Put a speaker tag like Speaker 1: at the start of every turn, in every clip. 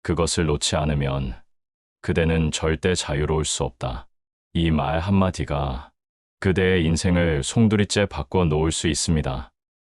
Speaker 1: 그것을 놓지 않으면 그대는 절대 자유로울 수 없다. 이 말 한마디가 그대의 인생을 송두리째 바꿔 놓을 수 있습니다.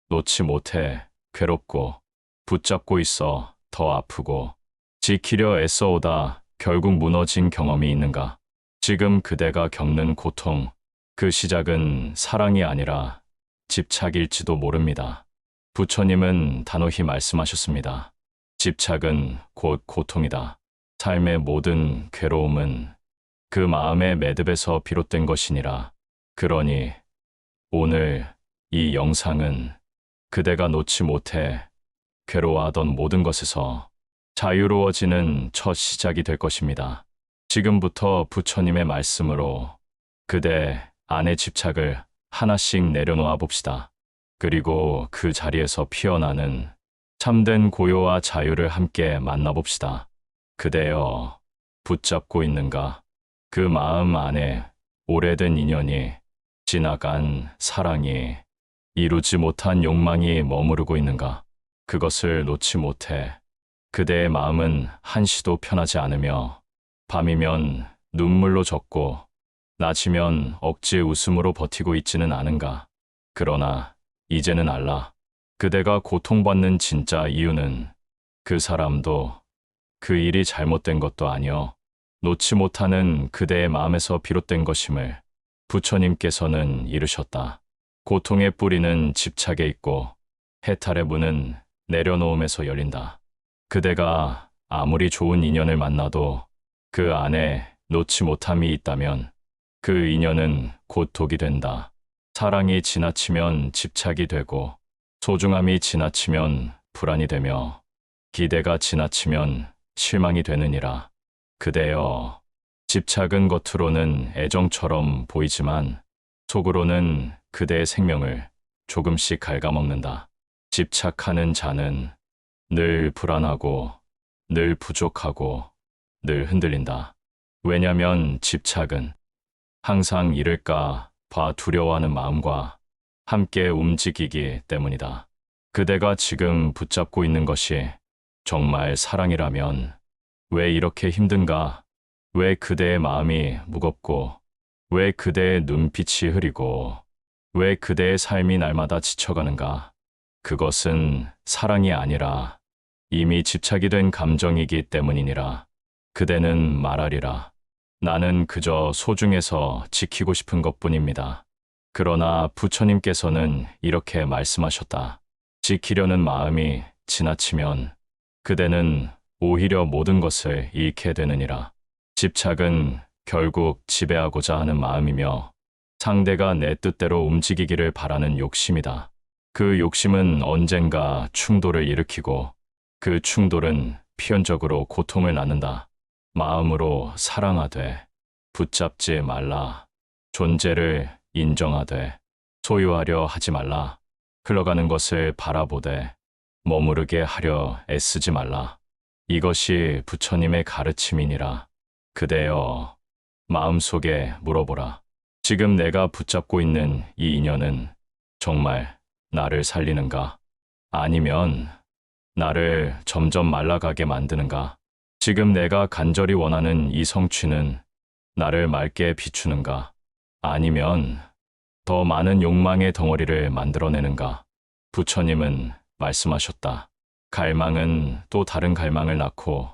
Speaker 1: 놓지 못해 괴롭고 붙잡고 있어 더 아프고 지키려 애써오다 결국 무너진 경험이 있는가? 지금 그대가 겪는 고통, 그 시작은 사랑이 아니라 집착일지도 모릅니다. 부처님은 단호히 말씀하셨습니다. 집착은 곧 고통이다. 삶의 모든 괴로움은 그 마음의 매듭에서 비롯된 것이니라. 그러니 오늘 이 영상은 그대가 놓지 못해 괴로워하던 모든 것에서 자유로워지는 첫 시작이 될 것입니다. 지금부터 부처님의 말씀으로 그대 안의 집착을 하나씩 내려놓아 봅시다. 그리고 그 자리에서 피어나는 참된 고요와 자유를 함께 만나봅시다. 그대여, 붙잡고 있는가? 그 마음 안에 오래된 인연이, 지나간 사랑이, 이루지 못한 욕망이 머무르고 있는가? 그것을 놓지 못해 그대의 마음은 한시도 편하지 않으며 밤이면 눈물로 젖고 낮이면 억지 웃음으로 버티고 있지는 않은가? 그러나 이제는 알라. 그대가 고통받는 진짜 이유는 그 사람도 그 일이 잘못된 것도 아니여 놓지 못하는 그대의 마음에서 비롯된 것임을 부처님께서는 이르셨다. 고통의 뿌리는 집착에 있고 해탈의 문은 내려놓음에서 열린다. 그대가 아무리 좋은 인연을 만나도 그 안에 놓지 못함이 있다면 그 인연은 곧 독이 된다. 사랑이 지나치면 집착이 되고 소중함이 지나치면 불안이 되며 기대가 지나치면 실망이 되느니라. 그대여, 집착은 겉으로는 애정처럼 보이지만 속으로는 그대의 생명을 조금씩 갉아먹는다. 집착하는 자는 늘 불안하고 늘 부족하고 늘 흔들린다. 왜냐면 집착은 항상 잃을까 봐 두려워하는 마음과 함께 움직이기 때문이다. 그대가 지금 붙잡고 있는 것이 정말 사랑이라면 왜 이렇게 힘든가? 왜 그대의 마음이 무겁고 왜 그대의 눈빛이 흐리고 왜 그대의 삶이 날마다 지쳐가는가? 그것은 사랑이 아니라 이미 집착이 된 감정이기 때문이니라. 그대는 말하리라. 나는 그저 소중해서 지키고 싶은 것뿐입니다. 그러나 부처님께서는 이렇게 말씀하셨다. 지키려는 마음이 지나치면 그대는 오히려 모든 것을 잃게 되느니라. 집착은 결국 지배하고자 하는 마음이며 상대가 내 뜻대로 움직이기를 바라는 욕심이다. 그 욕심은 언젠가 충돌을 일으키고 그 충돌은 필연적으로 고통을 낳는다. 마음으로 사랑하되 붙잡지 말라. 존재를 인정하되 소유하려 하지 말라. 흘러가는 것을 바라보되 머무르게 하려 애쓰지 말라. 이것이 부처님의 가르침이니라. 그대여, 마음속에 물어보라. 지금 내가 붙잡고 있는 이 인연은 정말 나를 살리는가? 아니면 나를 점점 말라가게 만드는가? 지금 내가 간절히 원하는 이 성취는 나를 맑게 비추는가? 아니면 더 많은 욕망의 덩어리를 만들어내는가? 부처님은 말씀하셨다. 갈망은 또 다른 갈망을 낳고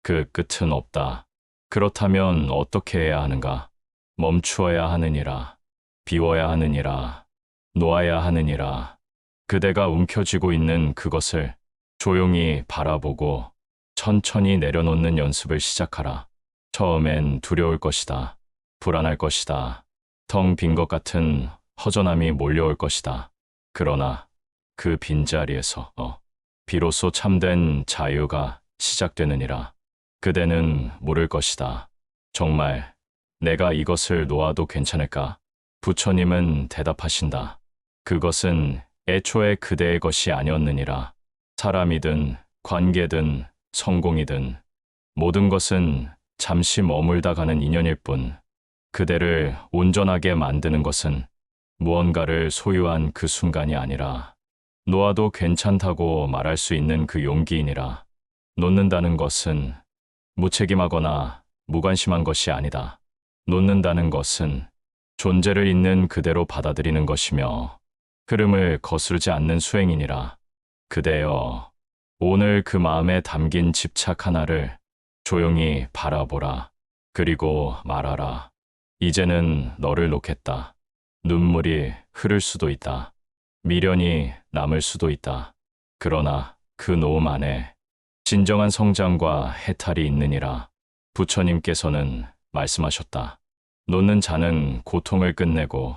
Speaker 1: 그 끝은 없다. 그렇다면 어떻게 해야 하는가? 멈추어야 하느니라. 비워야 하느니라. 놓아야 하느니라. 그대가 움켜쥐고 있는 그것을 조용히 바라보고 천천히 내려놓는 연습을 시작하라. 처음엔 두려울 것이다. 불안할 것이다. 텅 빈 것 같은 허전함이 몰려올 것이다. 그러나 그 빈자리에서 비로소 참된 자유가 시작되느니라. 그대는 물을 것이다. 정말 내가 이것을 놓아도 괜찮을까? 부처님은 대답하신다. 그것은 애초에 그대의 것이 아니었느니라. 사람이든 관계든 성공이든 모든 것은 잠시 머물다 가는 인연일 뿐 그대를 온전하게 만드는 것은 무언가를 소유한 그 순간이 아니라 놓아도 괜찮다고 말할 수 있는 그 용기이니라. 놓는다는 것은 무책임하거나 무관심한 것이 아니다. 놓는다는 것은 존재를 있는 그대로 받아들이는 것이며 흐름을 거스르지 않는 수행이니라. 그대여, 오늘 그 마음에 담긴 집착 하나를 조용히 바라보라. 그리고 말하라. 이제는 너를 놓겠다. 눈물이 흐를 수도 있다. 미련이 남을 수도 있다. 그러나 그 놓음 안에 진정한 성장과 해탈이 있느니라. 부처님께서는 말씀하셨다. 놓는 자는 고통을 끝내고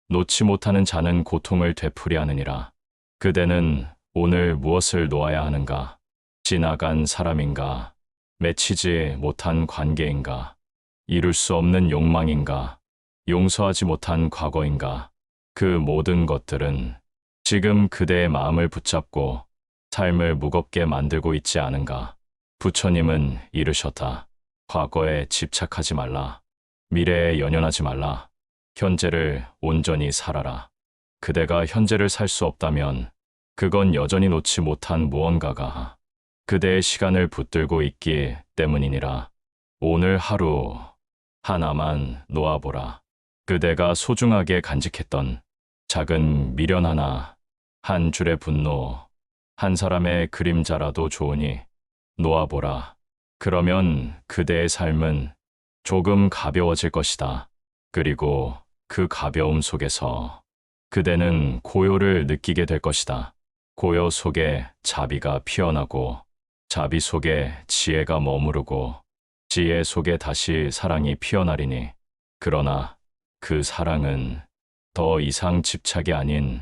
Speaker 1: 놓지 못하는 자는 고통을 되풀이 하느니라. 그대는 오늘 무엇을 놓아야 하는가? 지나간 사람인가? 맺히지 못한 관계인가? 이룰 수 없는 욕망인가? 용서하지 못한 과거인가? 그 모든 것들은 지금 그대의 마음을 붙잡고 삶을 무겁게 만들고 있지 않은가? 부처님은 이르셨다. 과거에 집착하지 말라. 미래에 연연하지 말라. 현재를 온전히 살아라. 그대가 현재를 살 수 없다면 그건 여전히 놓지 못한 무언가가 그대의 시간을 붙들고 있기 때문이니라. 오늘 하루 하나만 놓아보라. 그대가 소중하게 간직했던 작은 미련 하나, 한 줄의 분노, 한 사람의 그림자라도 좋으니 놓아보라. 그러면 그대의 삶은 조금 가벼워질 것이다. 그리고 그 가벼움 속에서 그대는 고요를 느끼게 될 것이다. 고요 속에 자비가 피어나고 자비 속에 지혜가 머무르고 지혜 속에 다시 사랑이 피어나리니 그러나 그 사랑은 더 이상 집착이 아닌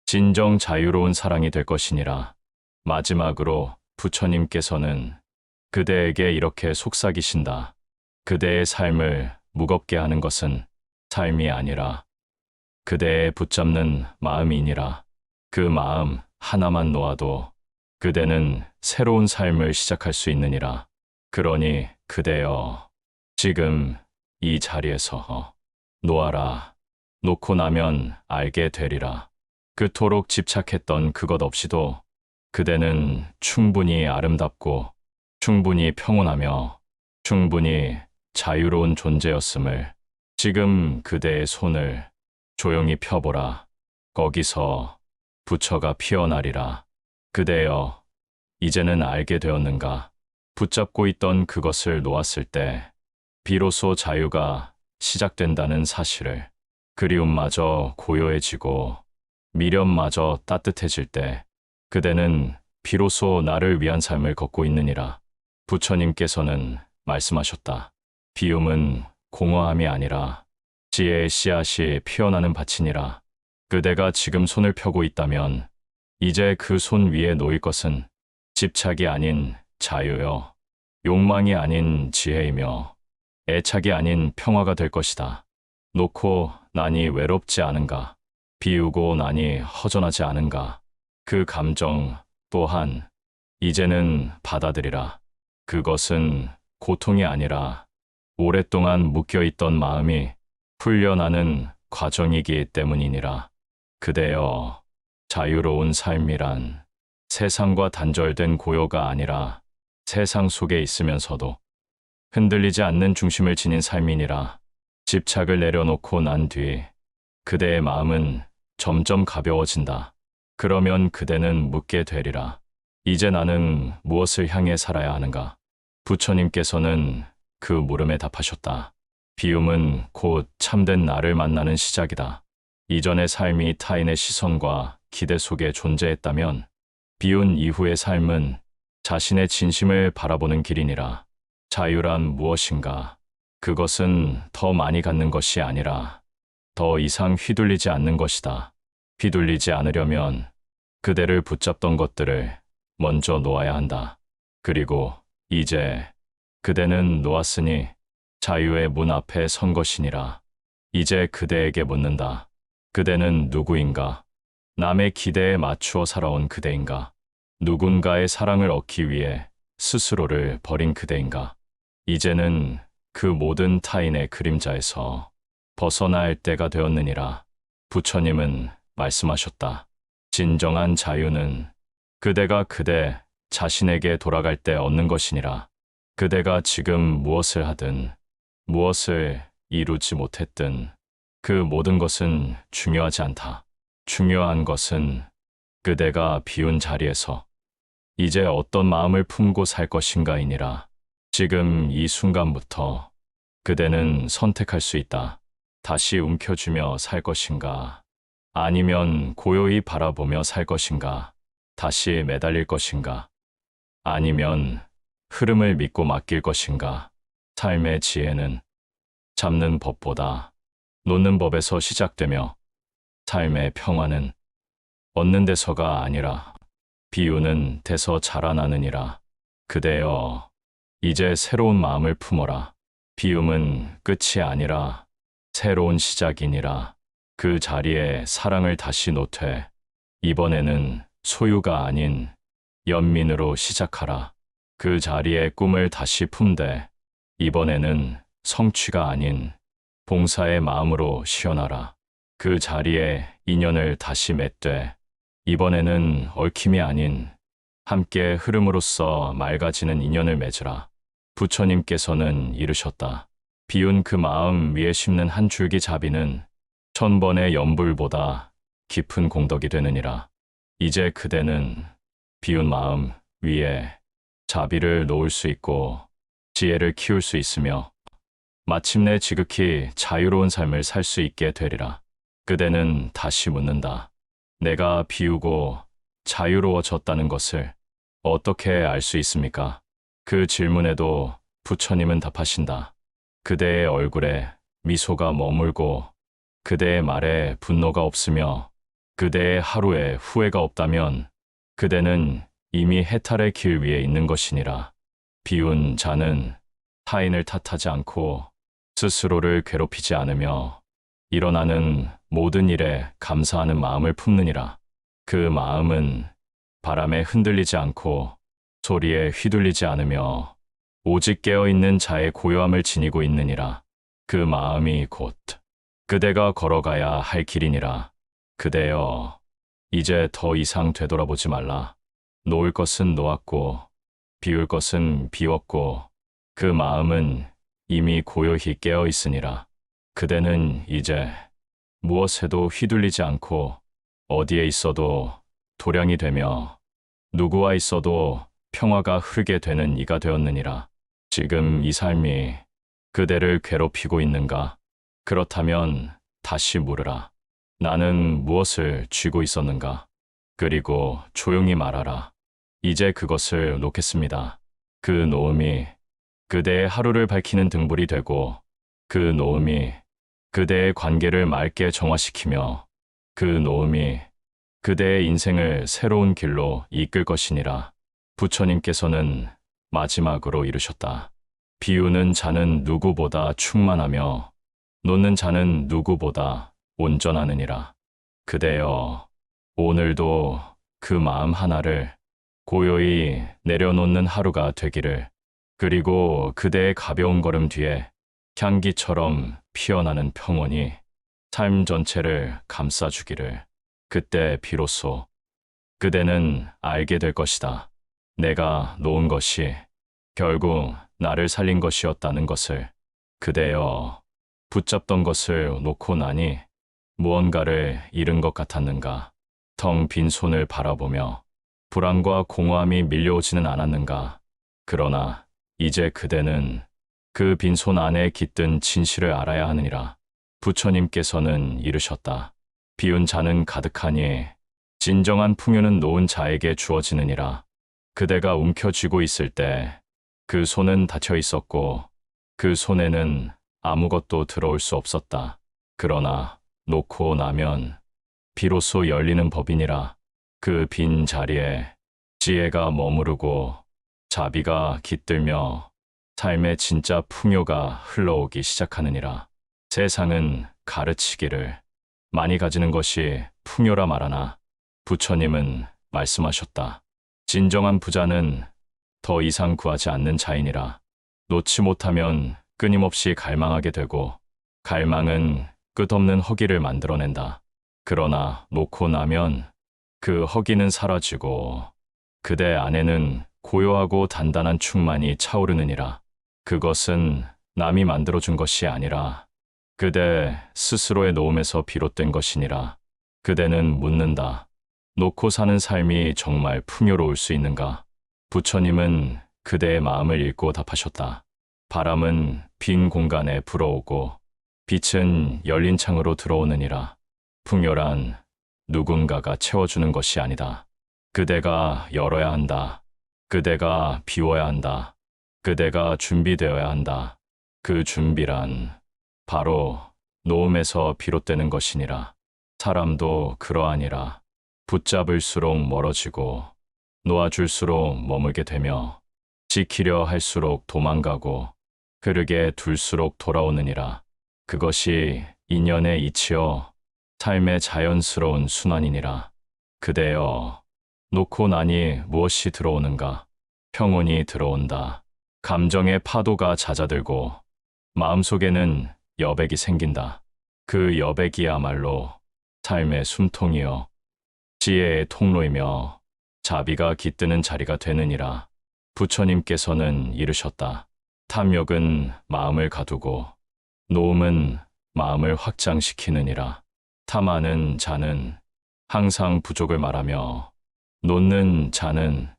Speaker 1: 진정 자유로운 사랑이 될 것이니라. 마지막으로 부처님께서는 그대에게 이렇게 속삭이신다. 그대의 삶을 무겁게 하는 것은 삶이 아니라 그대의 붙잡는 마음이니라. 그 마음 하나만 놓아도 그대는 새로운 삶을 시작할 수 있느니라. 그러니 그대여, 지금 이 자리에서 놓아라. 놓고 나면 알게 되리라. 그토록 집착했던 그것 없이도 그대는 충분히 아름답고 충분히 평온하며 충분히 자유로운 존재였음을 지금 그대의 손을 조용히 펴보라. 거기서 부처가 피어나리라. 그대여, 이제는 알게 되었는가? 붙잡고 있던 그것을 놓았을 때 비로소 자유가 시작된다는 사실을. 그리움마저 고요해지고 미련마저 따뜻해질 때 그대는 비로소 나를 위한 삶을 걷고 있느니라. 부처님께서는 말씀하셨다. 비움은 공허함이 아니라 지혜의 씨앗이 피어나는 밭이니라. 그대가 지금 손을 펴고 있다면 이제 그 손 위에 놓일 것은 집착이 아닌 자유요, 욕망이 아닌 지혜이며 애착이 아닌 평화가 될 것이다. 놓고 나니 외롭지 않은가? 비우고 나니 허전하지 않은가? 그 감정 또한 이제는 받아들이라. 그것은 고통이 아니라 오랫동안 묶여있던 마음이 풀려나는 과정이기 때문이니라. 그대여, 자유로운 삶이란 세상과 단절된 고요가 아니라 세상 속에 있으면서도 흔들리지 않는 중심을 지닌 삶이니라. 집착을 내려놓고 난 뒤 그대의 마음은 점점 가벼워진다. 그러면 그대는 묻게 되리라. 이제 나는 무엇을 향해 살아야 하는가? 부처님께서는 그 물음에 답하셨다. 비움은 곧 참된 나를 만나는 시작이다. 이전의 삶이 타인의 시선과 기대 속에 존재했다면 비운 이후의 삶은 자신의 진심을 바라보는 길이니라. 자유란 무엇인가? 그것은 더 많이 갖는 것이 아니라 더 이상 휘둘리지 않는 것이다. 휘둘리지 않으려면 그대를 붙잡던 것들을 먼저 놓아야 한다. 그리고 이제 그대는 놓았으니 자유의 문 앞에 선 것이니라. 이제 그대에게 묻는다. 그대는 누구인가? 남의 기대에 맞추어 살아온 그대인가? 누군가의 사랑을 얻기 위해 스스로를 버린 그대인가? 이제는 그 모든 타인의 그림자에서 벗어날 때가 되었느니라. 부처님은 말씀하셨다. 진정한 자유는 그대가 그대 자신에게 돌아갈 때 얻는 것이니라. 그대가 지금 무엇을 하든 무엇을 이루지 못했든 그 모든 것은 중요하지 않다. 중요한 것은 그대가 비운 자리에서 이제 어떤 마음을 품고 살 것인가이니라. 지금 이 순간부터 그대는 선택할 수 있다. 다시 움켜쥐며 살 것인가? 아니면 고요히 바라보며 살 것인가? 다시 매달릴 것인가? 아니면 흐름을 믿고 맡길 것인가? 삶의 지혜는 잡는 법보다 놓는 법에서 시작되며 삶의 평화는 얻는 데서가 아니라 비우는 데서 자라나느니라. 그대여, 이제 새로운 마음을 품어라. 비움은 끝이 아니라 새로운 시작이니라. 그 자리에 사랑을 다시 놓되 이번에는 소유가 아닌 연민으로 시작하라. 그 자리에 꿈을 다시 품되 이번에는 성취가 아닌 봉사의 마음으로 시연하라. 그 자리에 인연을 다시 맺되 이번에는 얽힘이 아닌 함께 흐름으로써 맑아지는 인연을 맺으라. 부처님께서는 이르셨다. 비운 그 마음 위에 심는 한 줄기 자비는 1000번의 연불보다 깊은 공덕이 되느니라. 이제 그대는 비운 마음 위에 자비를 놓을 수 있고 지혜를 키울 수 있으며 마침내 지극히 자유로운 삶을 살 수 있게 되리라. 그대는 다시 묻는다. 내가 비우고 자유로워졌다는 것을 어떻게 알 수 있습니까? 그 질문에도 부처님은 답하신다. 그대의 얼굴에 미소가 머물고 그대의 말에 분노가 없으며 그대의 하루에 후회가 없다면 그대는 이미 해탈의 길 위에 있는 것이니라. 비운 자는 타인을 탓하지 않고 스스로를 괴롭히지 않으며 일어나는 모든 일에 감사하는 마음을 품느니라. 그 마음은 바람에 흔들리지 않고 소리에 휘둘리지 않으며 오직 깨어있는 자의 고요함을 지니고 있느니라. 그 마음이 곧 그대가 걸어가야 할 길이니라. 그대여, 이제 더 이상 되돌아보지 말라. 놓을 것은 놓았고 비울 것은 비웠고 그 마음은 이미 고요히 깨어 있으니라. 그대는 이제 무엇에도 휘둘리지 않고 어디에 있어도 도량이 되며 누구와 있어도 평화가 흐르게 되는 이가 되었느니라. 지금 이 삶이 그대를 괴롭히고 있는가? 그렇다면 다시 물으라. 나는 무엇을 쥐고 있었는가? 그리고 조용히 말하라. 이제 그것을 놓겠습니다. 그 놓음이 그대의 하루를 밝히는 등불이 되고 그 놓음이 그대의 관계를 맑게 정화시키며 그 놓음이 그대의 인생을 새로운 길로 이끌 것이니라. 부처님께서는 마지막으로 이르셨다. 비우는 자는 누구보다 충만하며 놓는 자는 누구보다 온전하느니라. 그대여, 오늘도 그 마음 하나를 고요히 내려놓는 하루가 되기를. 그리고 그대의 가벼운 걸음 뒤에 향기처럼 피어나는 평온이 삶 전체를 감싸주기를. 그때 비로소 그대는 알게 될 것이다. 내가 놓은 것이 결국 나를 살린 것이었다는 것을. 그대여, 붙잡던 것을 놓고 나니 무언가를 잃은 것 같았는가? 텅 빈 손을 바라보며 불안과 공허함이 밀려오지는 않았는가? 그러나 이제 그대는 그 빈손 안에 깃든 진실을 알아야 하느니라. 부처님께서는 이르셨다. 비운 자는 가득하니 진정한 풍요는 놓은 자에게 주어지느니라. 그대가 움켜쥐고 있을 때 그 손은 닫혀 있었고 그 손에는 아무것도 들어올 수 없었다. 그러나 놓고 나면 비로소 열리는 법이니라. 그 빈 자리에 지혜가 머무르고 자비가 깃들며 삶의 진짜 풍요가 흘러오기 시작하느니라. 세상은 가르치기를 많이 가지는 것이 풍요라 말하나 부처님은 말씀하셨다. 진정한 부자는 더 이상 구하지 않는 자이니라. 놓지 못하면 끊임없이 갈망하게 되고 갈망은 끝없는 허기를 만들어낸다. 그러나 놓고 나면 그 허기는 사라지고 그대 안에는 고요하고 단단한 충만이 차오르느니라. 그것은 남이 만들어준 것이 아니라 그대 스스로의 노음에서 비롯된 것이니라. 그대는 묻는다. 놓고 사는 삶이 정말 풍요로울 수 있는가? 부처님은 그대의 마음을 읽고 답하셨다. 바람은 빈 공간에 불어오고 빛은 열린 창으로 들어오느니라. 풍요란 누군가가 채워주는 것이 아니다. 그대가 열어야 한다. 그대가 비워야 한다. 그대가 준비되어야 한다. 그 준비란 바로 노음에서 비롯되는 것이니라. 사람도 그러하니라. 붙잡을수록 멀어지고 놓아줄수록 머물게 되며 지키려 할수록 도망가고 흐르게 둘수록 돌아오느니라. 그것이 인연의 이치여 삶의 자연스러운 순환이니라. 그대여, 놓고 나니 무엇이 들어오는가? 평온이 들어온다. 감정의 파도가 잦아들고 마음속에는 여백이 생긴다. 그 여백이야말로 삶의 숨통이여 지혜의 통로이며 자비가 깃드는 자리가 되느니라. 부처님께서는 이르셨다. 탐욕은 마음을 가두고 노음은 마음을 확장시키느니라. 탐하는 자는 항상 부족을 말하며 놓는 자는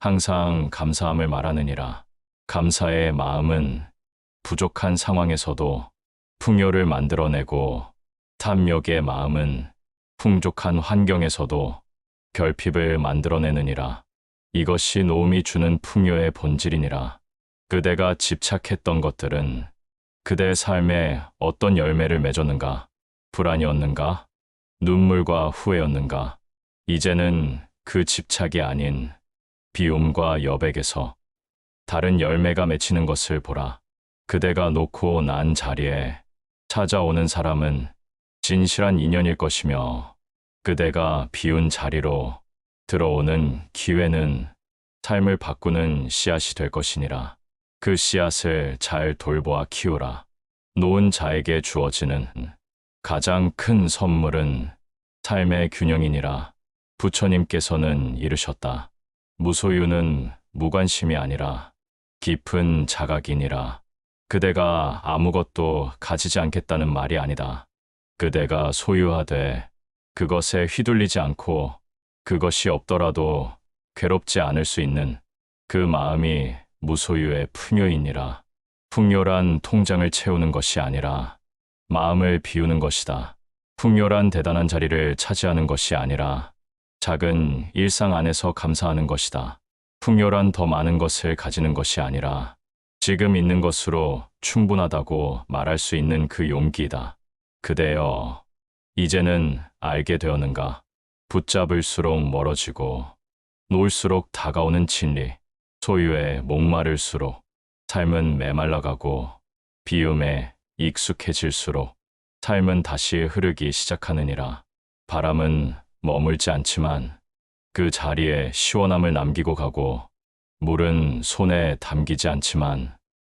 Speaker 1: 항상 감사함을 말하느니라. 감사의 마음은 부족한 상황에서도 풍요를 만들어내고 탐욕의 마음은 풍족한 환경에서도 결핍을 만들어내느니라. 이것이 노음이 주는 풍요의 본질이니라. 그대가 집착했던 것들은 그대의 삶에 어떤 열매를 맺었는가? 불안이었는가? 눈물과 후회였는가? 이제는 그 집착이 아닌 비움과 여백에서 다른 열매가 맺히는 것을 보라. 그대가 놓고 난 자리에 찾아오는 사람은 진실한 인연일 것이며 그대가 비운 자리로 들어오는 기회는 삶을 바꾸는 씨앗이 될 것이니라. 그 씨앗을 잘 돌보아 키우라. 놓은 자에게 주어지는 가장 큰 선물은 삶의 균형이니라. 부처님께서는 이르셨다. 무소유는 무관심이 아니라 깊은 자각이니라. 그대가 아무것도 가지지 않겠다는 말이 아니다. 그대가 소유하되 그것에 휘둘리지 않고 그것이 없더라도 괴롭지 않을 수 있는 그 마음이 무소유의 풍요이니라. 풍요란 통장을 채우는 것이 아니라 마음을 비우는 것이다. 풍요란 대단한 자리를 차지하는 것이 아니라 작은 일상 안에서 감사하는 것이다. 풍요란 더 많은 것을 가지는 것이 아니라 지금 있는 것으로 충분하다고 말할 수 있는 그 용기이다. 그대여, 이제는 알게 되었는가? 붙잡을수록 멀어지고 놓을수록 다가오는 진리. 소유에 목마를수록 삶은 메말라가고 비움에 익숙해질수록 삶은 다시 흐르기 시작하느니라. 바람은 머물지 않지만 그 자리에 시원함을 남기고 가고 물은 손에 담기지 않지만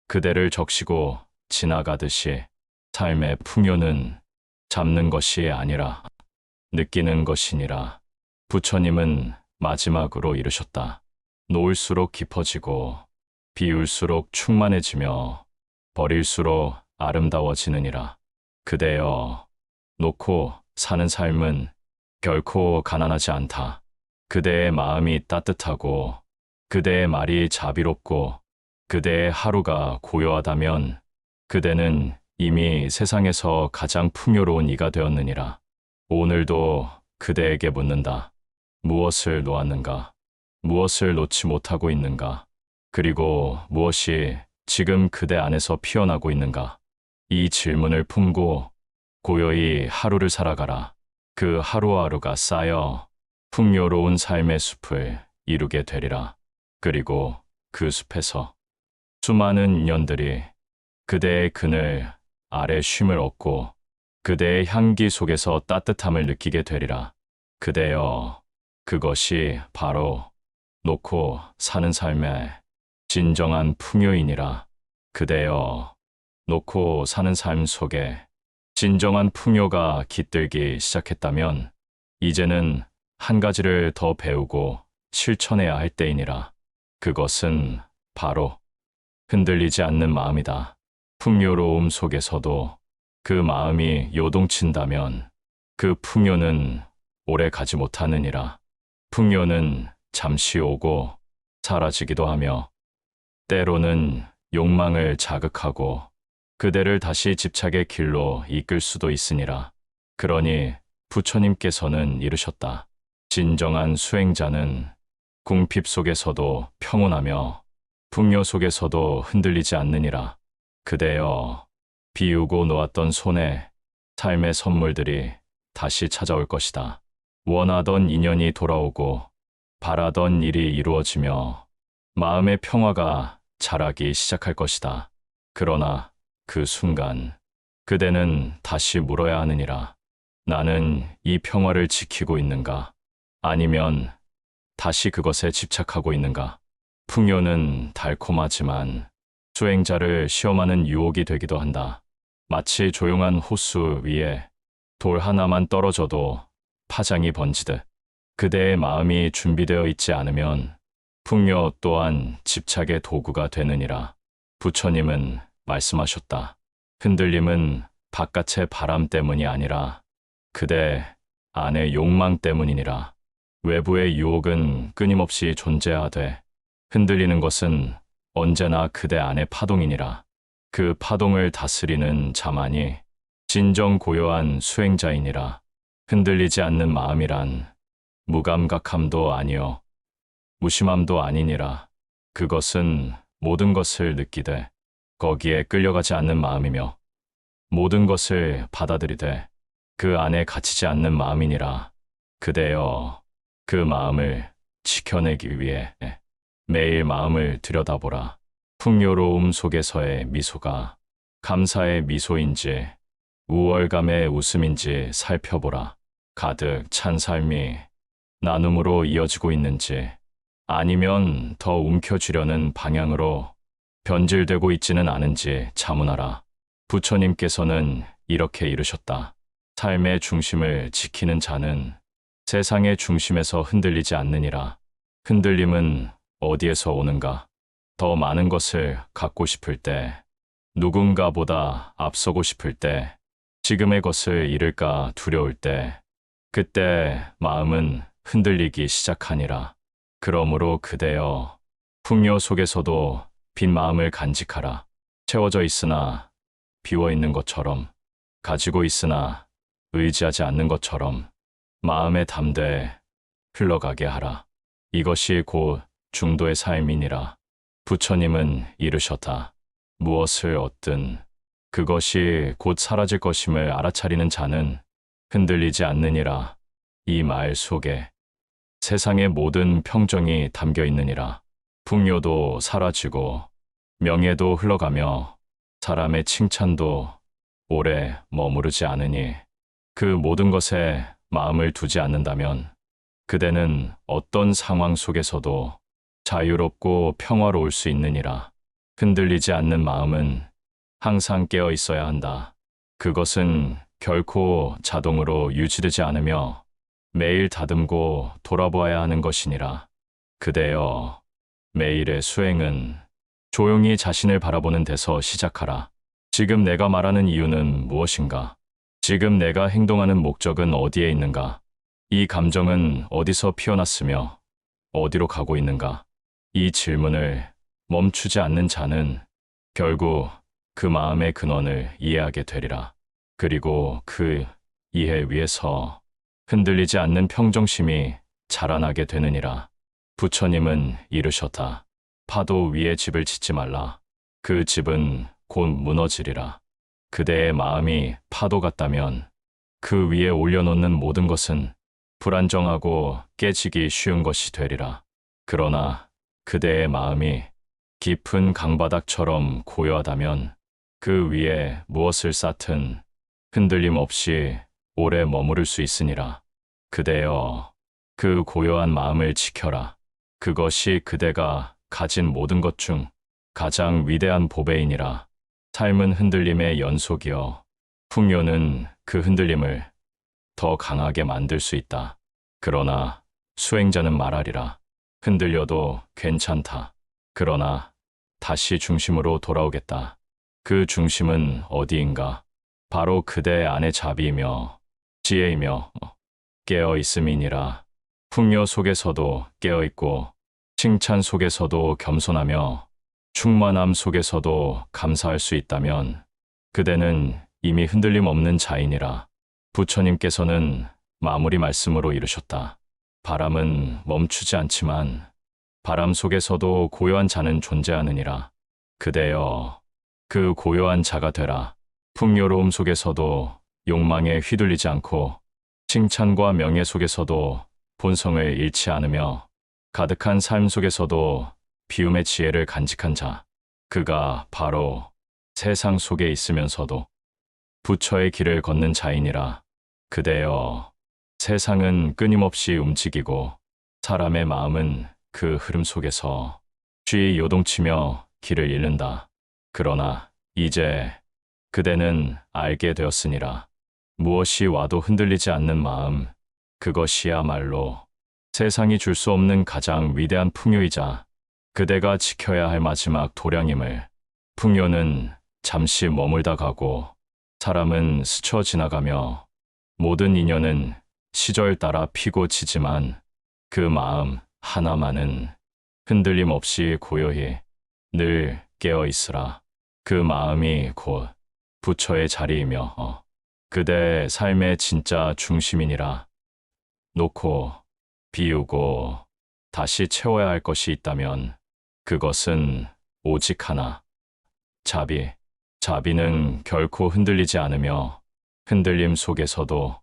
Speaker 1: 그대를 적시고 지나가듯이 삶의 풍요는 잡는 것이 아니라 느끼는 것이니라. 부처님은 마지막으로 이르셨다. 놓을수록 깊어지고 비울수록 충만해지며 버릴수록 아름다워지느니라. 그대여, 놓고 사는 삶은 결코 가난하지 않다. 그대의 마음이 따뜻하고 그대의 말이 자비롭고 그대의 하루가 고요하다면 그대는 이미 세상에서 가장 풍요로운 이가 되었느니라. 오늘도 그대에게 묻는다. 무엇을 놓았는가? 무엇을 놓지 못하고 있는가? 그리고 무엇이 지금 그대 안에서 피어나고 있는가? 이 질문을 품고 고요히 하루를 살아가라. 그 하루하루가 쌓여 풍요로운 삶의 숲을 이루게 되리라. 그리고 그 숲에서 수많은 인연들이 그대의 그늘 아래 쉼을 얻고 그대의 향기 속에서 따뜻함을 느끼게 되리라. 그대여, 그것이 바로 놓고 사는 삶의 진정한 풍요이니라. 그대여, 놓고 사는 삶 속에 진정한 풍요가 깃들기 시작했다면 이제는 한 가지를 더 배우고 실천해야 할 때이니라. 그것은 바로 흔들리지 않는 마음이다. 풍요로움 속에서도 그 마음이 요동친다면 그 풍요는 오래 가지 못하느니라. 풍요는 잠시 오고 사라지기도 하며 때로는 욕망을 자극하고 그대를 다시 집착의 길로 이끌 수도 있으니라. 그러니 부처님께서는 이르셨다. 진정한 수행자는 궁핍 속에서도 평온하며 풍요 속에서도 흔들리지 않느니라. 그대여, 비우고 놓았던 손에 삶의 선물들이 다시 찾아올 것이다. 원하던 인연이 돌아오고 바라던 일이 이루어지며 마음의 평화가 자라기 시작할 것이다. 그러나 그 순간 그대는 다시 물어야 하느니라. 나는 이 평화를 지키고 있는가? 아니면 다시 그것에 집착하고 있는가? 풍요는 달콤하지만 수행자를 시험하는 유혹이 되기도 한다. 마치 조용한 호수 위에 돌 하나만 떨어져도 파장이 번지듯 그대의 마음이 준비되어 있지 않으면 풍요 또한 집착의 도구가 되느니라. 부처님은 말씀하셨다. 흔들림은 바깥의 바람 때문이 아니라 그대 안의 욕망 때문이니라. 외부의 유혹은 끊임없이 존재하되 흔들리는 것은 언제나 그대 안의 파동이니라. 그 파동을 다스리는 자만이 진정 고요한 수행자이니라. 흔들리지 않는 마음이란 무감각함도 아니요 무심함도 아니니라. 그것은 모든 것을 느끼되 거기에 끌려가지 않는 마음이며 모든 것을 받아들이되 그 안에 갇히지 않는 마음이니라. 그대여, 그 마음을 지켜내기 위해 매일 마음을 들여다보라. 풍요로움 속에서의 미소가 감사의 미소인지 우월감의 웃음인지 살펴보라. 가득 찬 삶이 나눔으로 이어지고 있는지 아니면 더 움켜쥐려는 방향으로 변질되고 있지는 않은지 자문하라. 부처님께서는 이렇게 이르셨다. 삶의 중심을 지키는 자는 세상의 중심에서 흔들리지 않느니라. 흔들림은 어디에서 오는가? 더 많은 것을 갖고 싶을 때, 누군가보다 앞서고 싶을 때, 지금의 것을 잃을까 두려울 때, 그때 마음은 흔들리기 시작하니라. 그러므로 그대여, 풍요 속에서도 빈 마음을 간직하라. 채워져 있으나 비워 있는 것처럼, 가지고 있으나 의지하지 않는 것처럼 마음에 담대 흘러가게 하라. 이것이 곧 중도의 삶이니라. 부처님은 이르셨다. 무엇을 얻든 그것이 곧 사라질 것임을 알아차리는 자는 흔들리지 않느니라. 이 말 속에 세상의 모든 평정이 담겨 있느니라. 풍요도 사라지고 명예도 흘러가며 사람의 칭찬도 오래 머무르지 않으니 그 모든 것에 마음을 두지 않는다면 그대는 어떤 상황 속에서도 자유롭고 평화로울 수 있느니라. 흔들리지 않는 마음은 항상 깨어 있어야 한다. 그것은 결코 자동으로 유지되지 않으며 매일 다듬고 돌아보아야 하는 것이니라. 그대여, 매일의 수행은 조용히 자신을 바라보는 데서 시작하라. 지금 내가 말하는 이유는 무엇인가? 지금 내가 행동하는 목적은 어디에 있는가? 이 감정은 어디서 피어났으며 어디로 가고 있는가? 이 질문을 멈추지 않는 자는 결국 그 마음의 근원을 이해하게 되리라. 그리고 그 이해 위에서 흔들리지 않는 평정심이 자라나게 되느니라. 부처님은 이르셨다. 파도 위에 집을 짓지 말라. 그 집은 곧 무너지리라. 그대의 마음이 파도 같다면 그 위에 올려놓는 모든 것은 불안정하고 깨지기 쉬운 것이 되리라. 그러나 그대의 마음이 깊은 강바닥처럼 고요하다면 그 위에 무엇을 쌓든 흔들림 없이 오래 머무를 수 있으니라. 그대여, 그 고요한 마음을 지켜라. 그것이 그대가 가진 모든 것 중 가장 위대한 보배이니라. 삶은 흔들림의 연속이여 풍요는 그 흔들림을 더 강하게 만들 수 있다. 그러나 수행자는 말하리라. 흔들려도 괜찮다. 그러나 다시 중심으로 돌아오겠다. 그 중심은 어디인가? 바로 그대 안의 자비이며 지혜이며 깨어 있음이니라. 풍요 속에서도 깨어 있고 칭찬 속에서도 겸손하며 충만함 속에서도 감사할 수 있다면 그대는 이미 흔들림 없는 자이니라. 부처님께서는 마무리 말씀으로 이르셨다. 바람은 멈추지 않지만 바람 속에서도 고요한 자는 존재하느니라. 그대여, 그 고요한 자가 되라. 풍요로움 속에서도 욕망에 휘둘리지 않고 칭찬과 명예 속에서도 본성을 잃지 않으며 가득한 삶 속에서도 비움의 지혜를 간직한 자. 그가 바로 세상 속에 있으면서도 부처의 길을 걷는 자이니라. 그대여, 세상은 끊임없이 움직이고 사람의 마음은 그 흐름 속에서 쉬이 요동치며 길을 잃는다. 그러나 이제 그대는 알게 되었으니라. 무엇이 와도 흔들리지 않는 마음, 그것이야말로 세상이 줄 수 없는 가장 위대한 풍요이자 그대가 지켜야 할 마지막 도량임을. 풍요는 잠시 머물다 가고 사람은 스쳐 지나가며 모든 인연은 시절 따라 피고 지지만 그 마음 하나만은 흔들림 없이 고요히 늘 깨어 있으라. 그 마음이 곧 부처의 자리이며 그대의 삶의 진짜 중심이니라. 놓고 비우고 다시 채워야 할 것이 있다면 그것은 오직 하나. 자비. 자비는 결코 흔들리지 않으며 흔들림 속에서도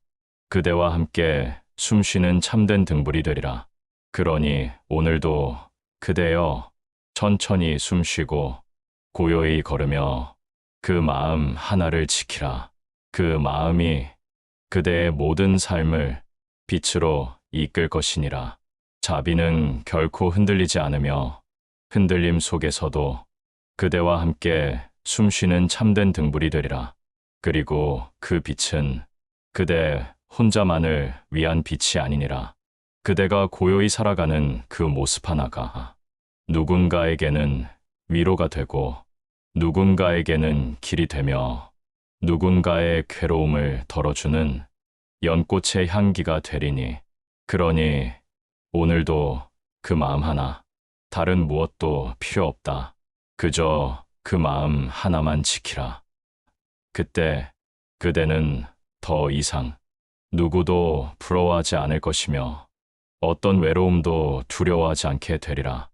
Speaker 1: 그대와 함께 숨쉬는 참된 등불이 되리라. 그러니 오늘도 그대여 천천히 숨쉬고 고요히 걸으며 그 마음 하나를 지키라. 그 마음이 그대의 모든 삶을 빛으로 이끌 것이니라. 자비는 결코 흔들리지 않으며 흔들림 속에서도 그대와 함께 숨쉬는 참된 등불이 되리라. 그리고 그 빛은 그대 혼자만을 위한 빛이 아니니라. 그대가 고요히 살아가는 그 모습 하나가 누군가에게는 위로가 되고 누군가에게는 길이 되며 누군가의 괴로움을 덜어주는 연꽃의 향기가 되리니. 그러니 오늘도 그 마음 하나, 다른 무엇도 필요 없다. 그저 그 마음 하나만 지키라. 그때 그대는 더 이상 누구도 부러워하지 않을 것이며 어떤 외로움도 두려워하지 않게 되리라.